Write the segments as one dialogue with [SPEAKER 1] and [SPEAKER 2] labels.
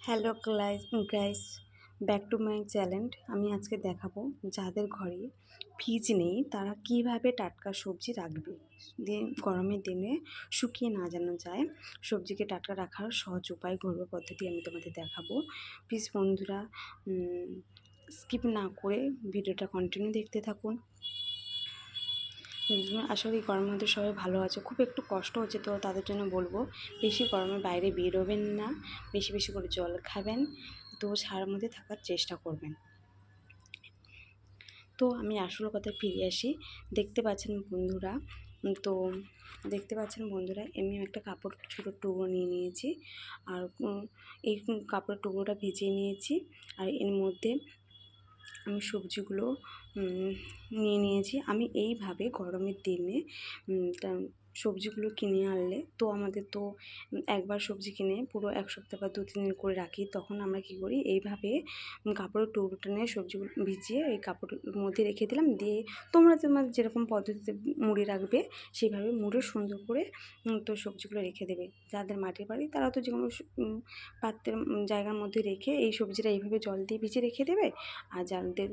[SPEAKER 1] Hello guys, back to my channel. আমি আজকে দেখাবো যাদের ঘরে ফ্রিজ নেই তারা কিভাবে টাটকা সবজি রাখবে, গরমের দিনে শুকিয়ে না যেন যায়। সবজিকে টাটকা রাখার সহজ উপায়, ঘরোয়া পদ্ধতি আমি তোমাদের দেখাবো। প্লিজ বন্ধুরা স্কিপ না করে ভিডিওটা কন্টিনিউ দেখতে থাকুন। আশা করি গরমের মধ্যে সবাই ভালো আছে। খুব একটু কষ্ট হচ্ছে, তো তাদের জন্য বলবো বেশি গরমে বাইরে বেরোবেন না, বেশি বেশি করে জল খাবেন, তো ছায়ার মধ্যে থাকার চেষ্টা করবেন। তো আমি আসল কথায় ফিরে আসি। দেখতে পাচ্ছেন বন্ধুরা, এমনি একটা কাপড় ছোটো টুকরো নিয়ে নিয়েছি, আর এই কাপড়ের টুকরোটা ভিজিয়ে নিয়েছি, আর এর মধ্যে আমি সবজিগুলো নিয়ে নিয়েছি। আমি এইভাবে গরমের দিনে সবজিগুলো কিনে আনলে তো আমাদের তো একবার সবজি কিনে পুরো এক সপ্তাহ বা 2-3 দিন করে রাখি, তখন আমরা কী করি, এইভাবে কাপড়ের টুকরোটা নিয়ে সবজিগুলো ভিজিয়ে এই কাপড়ের মধ্যে রেখে দিলাম। দিয়ে তোমরা যেরকম পদ্ধতিতে মুড়ে রাখবে সেইভাবে মুড়ে সুন্দর করে তো সবজিগুলো রেখে দেবে। যাদের মাটির বাড়ি তারা তো যে কোনো পাত্রের জায়গার মধ্যে রেখে এই সবজিটা এইভাবে জল দিয়ে ভিজিয়ে রেখে দেবে। আর যাদের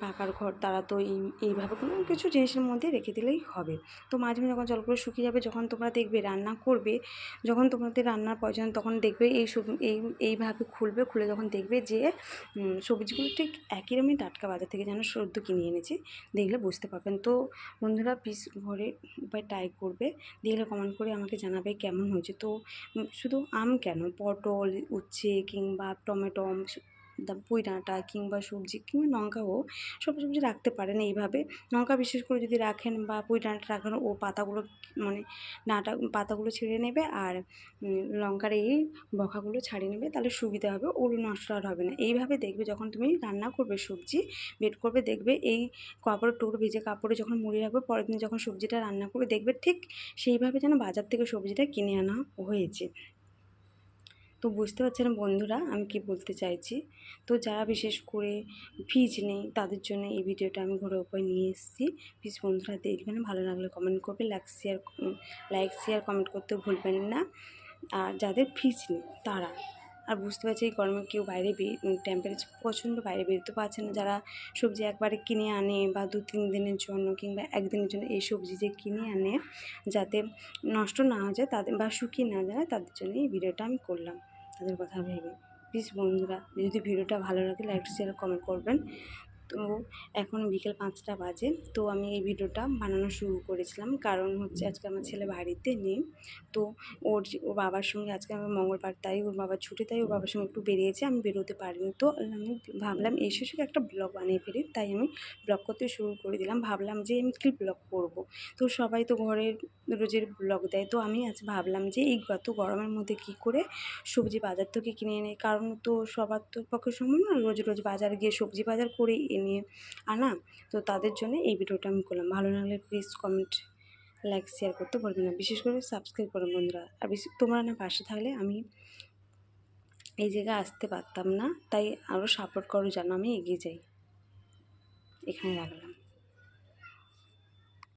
[SPEAKER 1] পাকার ঘর তারা তো এইভাবে কোনো কিছু জিনিসের মধ্যে রেখে দিলেই হবে। তো মাঝে মাঝে যখন জলগুলো শুকিয়ে যাবে, যখন তোমরা দেখবে রান্না করবে, যখন তোমাদের রান্নার প্রয়োজন, তখন দেখবে এইভাবে খুলে যখন দেখবে যে সবজিগুলো ঠিক একই রকমই টাটকা, বাজার থেকে যেন সদ্য কিনে এনেছি, দেখলে বুঝতে পারবেন। তো বন্ধুরা প্লিজ ঘরে উপায় ট্রাই করবে, দেখলে কমেন্ট করে আমাকে জানাবে কেমন হয়েছে। তো শুধু আম কেন, পটল, উচ্ছে কিংবা টমেটো, পুঁই ডাঁটা কিংবা সবজি কিংবা লঙ্কাও সব সবজি রাখতে পারেন এইভাবে। লঙ্কা বিশেষ করে যদি রাখেন বা পুঁই ডাঁটা রাখেন, ও পাতাগুলো মানে পাতাগুলো ছিঁড়ে নেবে, আর লঙ্কার এই বখাগুলো ছাড়িয়ে নেবে, তাহলে সুবিধা হবে, ওগুলো নষ্ট আর হবে না। এইভাবে দেখবে যখন তুমি রান্না করবে, সবজি বের করবে, দেখবে এই কাপড়ের টুকরো ভিজে কাপড়ে যখন মুড়ে রাখবে, পরের দিন যখন সবজিটা রান্না করবে দেখবে ঠিক সেইভাবে যেন বাজার থেকে সবজিটা কিনে আনা হয়েছে। তো বুঝতে পারছেন বন্ধুরা আমি কি বলতে চাইছি। তো যারা বিশেষ করে ফ্রিজ নেই তাদের জন্য এই ভিডিওটা আমি ঘরোয়া উপায় নিয়ে এসেছি। প্লিজ বন্ধুরা দেখবেন, ভালো লাগলে কমেন্ট করবে, লাইক শেয়ার কমেন্ট করতে ভুলবেন না। আর যাদের ফ্রিজ নেই তারা, আর বুঝতে পারছি এই গরমে কেউ বাইরে টেম্পারেচার প্রচণ্ড, বাইরে বেরোতে পারছে না, যারা সবজি একবারে কিনে আনে বা 2-3 দিনের জন্য কিংবা একদিনের জন্য এই সবজি যে কিনে আনে যাতে নষ্ট না হয়ে যায় তাদের বা শুকিয়ে না যায়, তাদের জন্য এই ভিডিওটা আমি করলাম, তাদের কথা ভেবে। প্লিজ বন্ধুরা যদি ভিডিওটা ভালো লাগে লাইক শেয়ার কমেন্ট করবেন। তো এখন বিকেল 5টা বাজে, তো আমি এই ভিডিওটা বানানো শুরু করেছিলাম কারণ হচ্ছে আজকে আমার ছেলে বাড়িতে নেই। তো ওর বাবার সঙ্গে, আজকে আমার মঙ্গলবার তাই ওর বাবার ছুটি, তাই ওর বাবার সঙ্গে একটু বেরিয়েছে, আমি বেরোতে পারিনি। তো আমি ভাবলাম এই শেষে একটা ব্লগ বানিয়ে ফেলি, তাই আমি ব্লগ করতে শুরু করে দিলাম। ভাবলাম যে আমি কী ব্লগ করব, তো সবাই তো ঘরের রোজের ব্লগ দেয়, তো আমি আজ ভাবলাম যে এই গত গরমের মধ্যে কী করে সবজি বাজার থেকে কিনে এনে, কারণ তো সবার তো পক্ষে সম্ভব না রোজ রোজ বাজার গিয়ে সবজি বাজার করে এনে আনা। তো তাদের জন্য এই ভিডিওটা আমি করলাম। ভালো লাগলে প্লিজ কমেন্ট, লাইক শেয়ার করতে বলবেন না, বিশেষ করে সাবস্ক্রাইব করুন বন্ধুরা। আর তোমরা না পাশে থাকলে আমি এই জায়গায় আসতে পারতাম না, তাই আরও সাপোর্ট করো যেন আমি এগিয়ে যাই। এখানে রাখলাম।